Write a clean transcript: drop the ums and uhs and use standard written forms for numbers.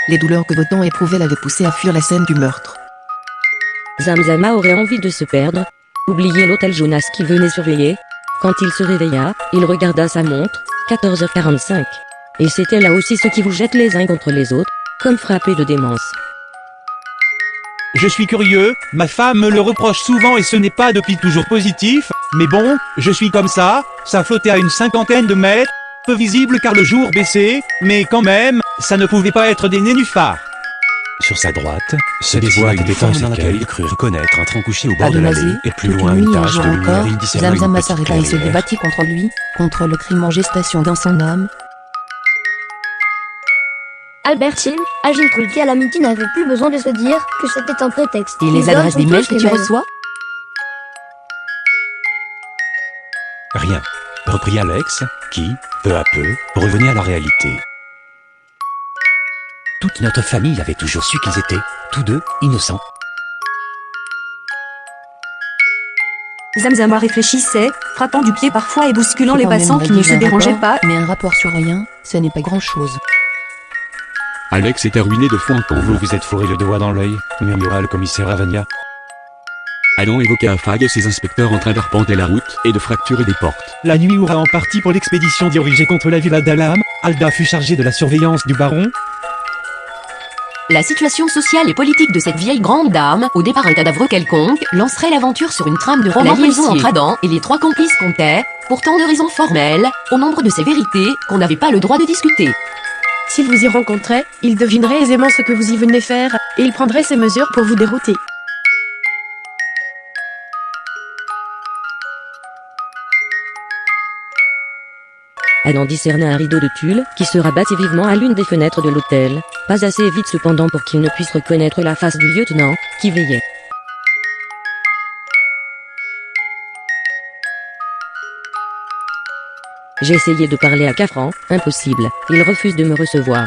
Les douleurs que Wotan éprouvait l'avaient poussé à fuir la scène du meurtre. Zamzama aurait envie de se perdre, oublier l'hôtel Jonas qui venait surveiller. Quand il se réveilla, il regarda sa montre, 14h45. Et c'était là aussi ce qui vous jette les uns contre les autres, comme frappé de démence. Je suis curieux, ma femme me le reproche souvent et ce n'est pas depuis toujours positif, mais bon, je suis comme ça flottait à une 50aine de mètres, peu visible car le jour baissait, mais quand même, ça ne pouvait pas être des nénuphars. Sur sa droite, se dévoile une forme dans laquelle il crut reconnaître un tronc couché au bord de Adonisé, l'allée, et plus toute loin nuit une et un tache jour de lumière, encore, il discerna une Zamzama petite s'arrêta et se clairière. débattit contre lui, contre le crime en gestation dans son âme. Albertine, Agile Trulki à la midi n'avait plus besoin de se dire que c'était un prétexte. Et les adresses d'email que tu reçois? Rien, reprit Alex, qui, peu à peu, revenait à la réalité. Toute notre famille avait toujours su qu'ils étaient, tous deux, innocents. Zamzama réfléchissait, frappant du pied parfois et bousculant les Quand même, passants qui ne se un dérangeaient rapport, pas. Mais un rapport sur rien, ce n'est pas grand-chose. Alex était ruiné de fond en comble. Vous vous êtes fourré le doigt dans l'œil, murmura le commissaire Avania. Allons évoquer à Fag et ses inspecteurs en train d'arpenter la route et de fracturer des portes. La nuit oura en partie pour l'expédition dirigée contre la villa d'Alam, Alda fut chargée de la surveillance du baron. La situation sociale et politique de cette vieille grande dame, au départ un cadavre quelconque, lancerait l'aventure sur une trame de roman liaison entre Adam et les trois complices comptaient, pourtant de raisons formelles, au nombre de ces vérités qu'on n'avait pas le droit de discuter. S'il vous y rencontrait, il devinerait aisément ce que vous y venez faire, et il prendrait ses mesures pour vous dérouter. Adam discerna un rideau de tulle qui se rabattit vivement à l'une des fenêtres de l'hôtel, pas assez vite cependant pour qu'il ne puisse reconnaître la face du lieutenant, qui veillait. J'ai essayé de parler à Cafran, impossible, il refuse de me recevoir.